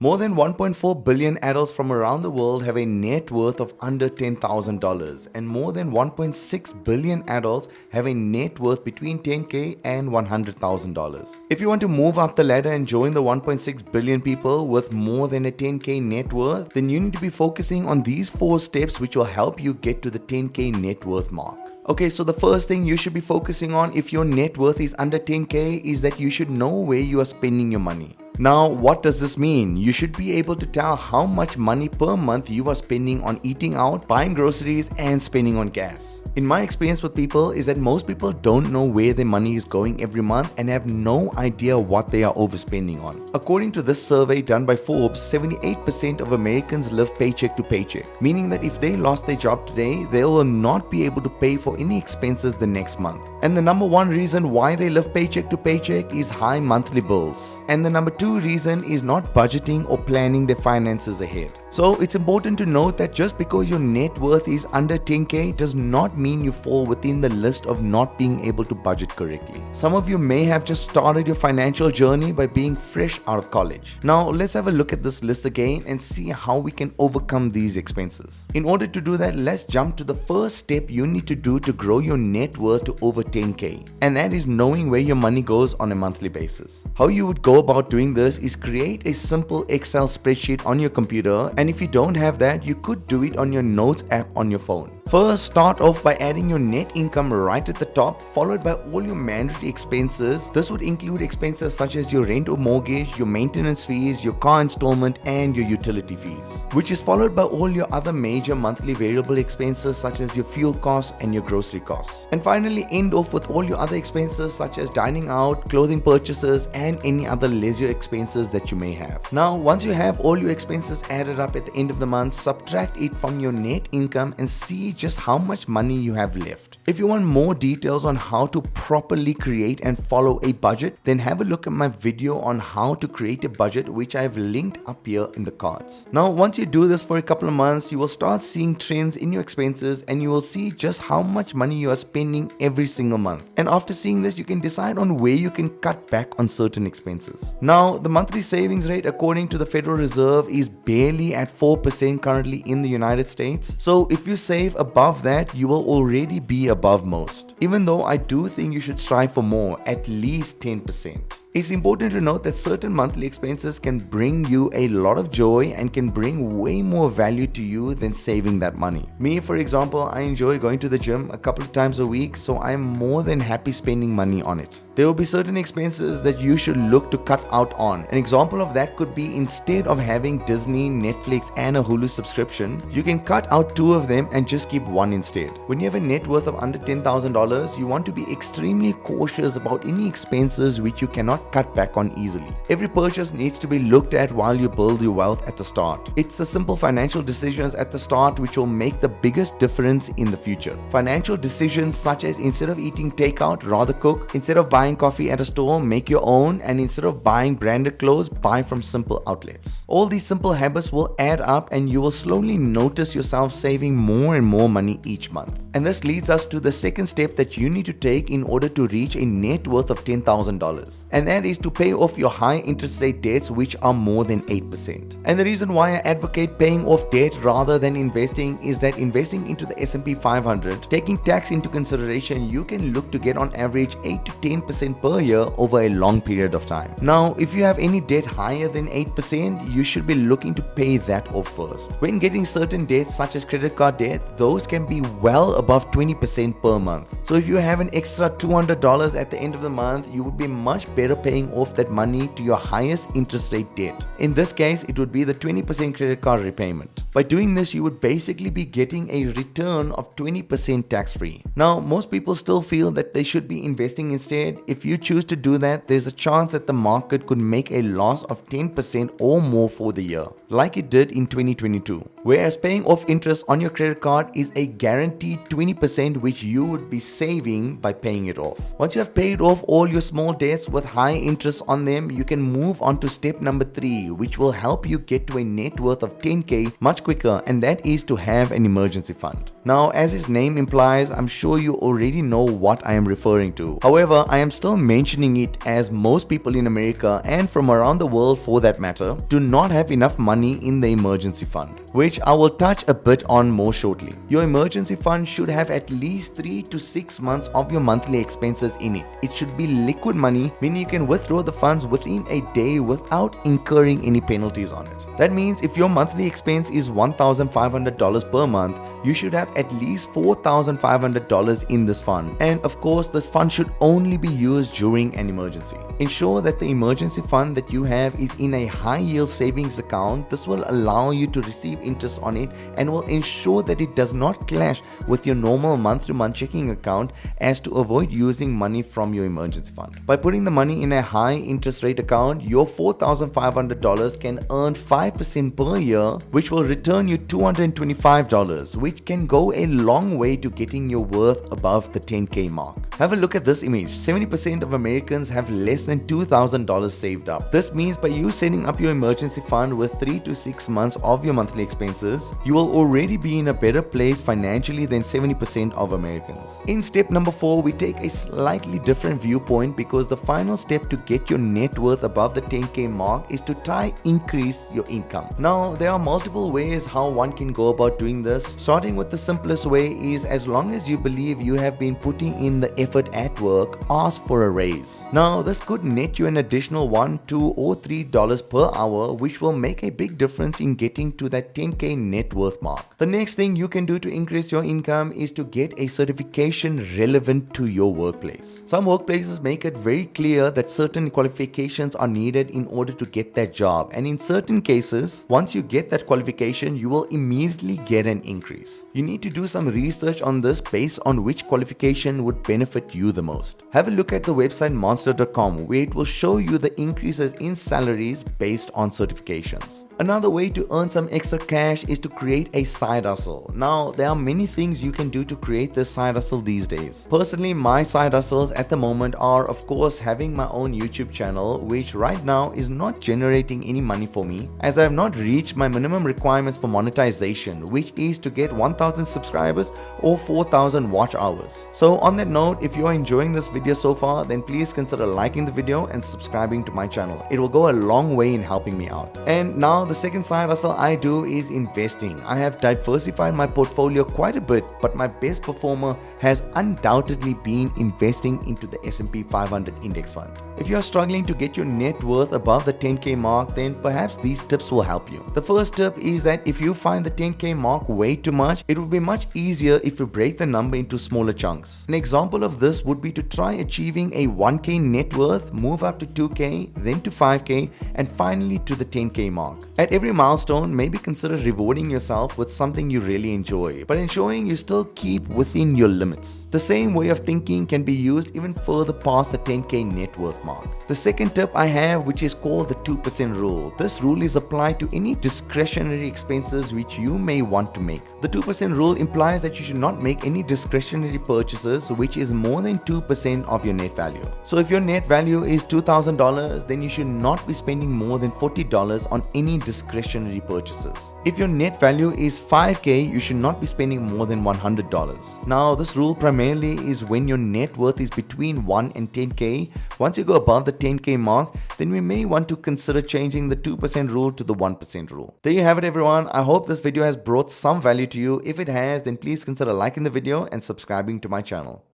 More than 1.4 billion adults from around the world have a net worth of under $10,000, and more than 1.6 billion adults have a net worth between $10K and $100,000. If you want to move up the ladder and join the 1.6 billion people with more than a 10K net worth, then you need to be focusing on these 4 steps which will help you get to the 10K net worth mark. Okay, so the first thing you should be focusing on if your net worth is under 10K is that you should know where you are spending your money. Now, what does this mean? You should be able to tell how much money per month you are spending on eating out, buying groceries, and spending on gas. In my experience with people is that most people don't know where their money is going every month and have no idea what they are overspending on. According to this survey done by Forbes, 78% of Americans live paycheck to paycheck, meaning that if they lost their job today, they will not be able to pay for any expenses the next month. And the number one reason why they live paycheck to paycheck is high monthly bills. And the number two reason is not budgeting or planning their finances ahead. So it's important to note that just because your net worth is under 10K does not mean you fall within the list of not being able to budget correctly. Some of you may have just started your financial journey by being fresh out of college. Now let's have a look at this list again and see how we can overcome these expenses. In order to do that, let's jump to the first step you need to do to grow your net worth to over 10K, and that is knowing where your money goes on a monthly basis. How you would go about doing this is create a simple Excel spreadsheet on your computer, and if you don't have that, you could do it on your notes app on your phone. First, start off by adding your net income right at the top, followed by all your mandatory expenses. This would include expenses such as your rent or mortgage, your maintenance fees, your car installment, and your utility fees, which is followed by all your other major monthly variable expenses such as your fuel costs and your grocery costs. And finally, end off with all your other expenses such as dining out, clothing purchases, and any other leisure expenses that you may have. Now, once you have all your expenses added up at the end of the month, subtract it from your net income and see just how much money you have left. If you want more details on how to properly create and follow a budget, then have a look at my video on how to create a budget, which I have linked up here in the cards. Now, once you do this for a couple of months, you will start seeing trends in your expenses and you will see just how much money you are spending every single month. And after seeing this, you can decide on where you can cut back on certain expenses. Now, the monthly savings rate according to the Federal Reserve is barely at 4% currently in the United States. So if you save above that, you will already be above most. Even though I do think you should strive for more, at least 10%. It's important to note that certain monthly expenses can bring you a lot of joy and can bring way more value to you than saving that money. Me, for example, I enjoy going to the gym a couple of times a week, so I'm more than happy spending money on it. There will be certain expenses that you should look to cut out on. An example of that could be instead of having Disney, Netflix, and a Hulu subscription, you can cut out 2 of them and just keep 1 instead. When you have a net worth of under $10,000, you want to be extremely cautious about any expenses which you cannot cut back on easily. Every purchase needs to be looked at while you build your wealth at the start. It's the simple financial decisions at the start which will make the biggest difference in the future. Financial decisions such as instead of eating takeout, rather cook, instead of buying coffee at a store, make your own, and instead of buying branded clothes, buy from simple outlets. All these simple habits will add up and you will slowly notice yourself saving more and more money each month. And this leads us to the second step that you need to take in order to reach a net worth of $10,000. And that is to pay off your high interest rate debts which are more than 8%. And the reason why I advocate paying off debt rather than investing is that investing into the S&P 500, taking tax into consideration, you can look to get on average 8 to 10% per year over a long period of time. Now, if you have any debt higher than 8%, you should be looking to pay that off first. When getting certain debts such as credit card debt, those can be well above 20% per month. So if you have an extra $200 at the end of the month, you would be much better paying off that money to your highest interest rate debt. In this case, it would be the 20% credit card repayment. By doing this, you would basically be getting a return of 20% tax-free. Now, most people still feel that they should be investing instead. If you choose to do that, there's a chance that the market could make a loss of 10% or more for the year, like it did in 2022. Whereas paying off interest on your credit card is a guaranteed 20% which you would be saving by paying it off. Once you have paid off all your small debts with high high interest on them, you can move on to step number 3, which will help you get to a net worth of 10k much quicker, and that is to have an emergency fund. Now, as its name implies, I'm sure you already know what I am referring to. However, I am still mentioning it as most people in America, and from around the world for that matter, do not have enough money in the emergency fund, which I will touch a bit on more shortly. Your emergency fund should have at least 3 to 6 months of your monthly expenses in it. It should be liquid money, meaning you can withdraw the funds within a day without incurring any penalties on it. That means if your monthly expense is $1,500 per month, you should have at least $4,500 in this fund. And of course, this fund should only be used during an emergency. Ensure that the emergency fund that you have is in a high yield savings account. This will allow you to receive interest on it and will ensure that it does not clash with your normal month-to-month checking account, as to avoid using money from your emergency fund. By putting the money in a high interest rate account, your $4,500 can earn 5% per year, which will return you $225, which can go a long way to getting your worth above the 10k mark. Have a look at this image. 70% of Americans have less than $2,000 saved up. This means by you setting up your emergency fund with 3 to 6 months of your monthly expenses, you will already be in a better place financially than 70% of Americans. In step number 4, we take a slightly different viewpoint, because the final step to get your net worth above the 10k mark is to try increase your income. Now, there are multiple ways how one can go about doing this. Starting with the simplest way is, as long as you believe you have been putting in the effort at work, ask for a raise. Now, this could net you an additional $1, $2, or $3 per hour, which will make a big difference in getting to that 10k net worth mark. The next thing you can do to increase your income is to get a certification relevant to your workplace. Some workplaces make it very clear that certain qualifications are needed in order to get that job, and in certain cases, once you get that qualification, you will immediately get an increase. You need to do some research on this based on which qualification would benefit you the most. Have a look at the website monster.com, where it will show you the increases in salaries based on certifications. Another way to earn some extra cash is to create a side hustle. Now, there are many things you can do to create this side hustle these days. Personally, my side hustles at the moment are, of course, having my own YouTube channel, which right now is not generating any money for me, as I have not reached my minimum requirements for monetization, which is to get 1,000 subscribers or 4,000 watch hours. So on that note, if you are enjoying this video so far, then please consider liking the video and subscribing to my channel. It will go a long way in helping me out. And now, the second side hustle I do is investing. I have diversified my portfolio quite a bit, but my best performer has undoubtedly been investing into the S&P 500 index fund. If you are struggling to get your net worth above the 10k mark, then perhaps these tips will help you. The first tip is that if you find the 10k mark way too much, it would be much easier if you break the number into smaller chunks. An example of this would be to try achieving a 1k net worth, move up to 2k, then to 5k, and finally to the 10k mark. At every milestone, maybe consider rewarding yourself with something you really enjoy, but ensuring you still keep within your limits. The same way of thinking can be used even further past the 10k net worth mark. The second tip I have, which is called the 2% rule. This rule is applied to any discretionary expenses which you may want to make. The 2% rule implies that you should not make any discretionary purchases which is more than 2% of your net value. So if your net value is $2,000, then you should not be spending more than $40 on any discretionary purchases. If your net value is 5k, you should not be spending more than $100. Now, this rule primarily is when your net worth is between 1 and 10k. Once you go above the 10k mark, then we may want to consider changing the 2% rule to the 1% rule. There you have it, everyone. I hope this video has brought some value to you. If it has, then please consider liking the video and subscribing to my channel.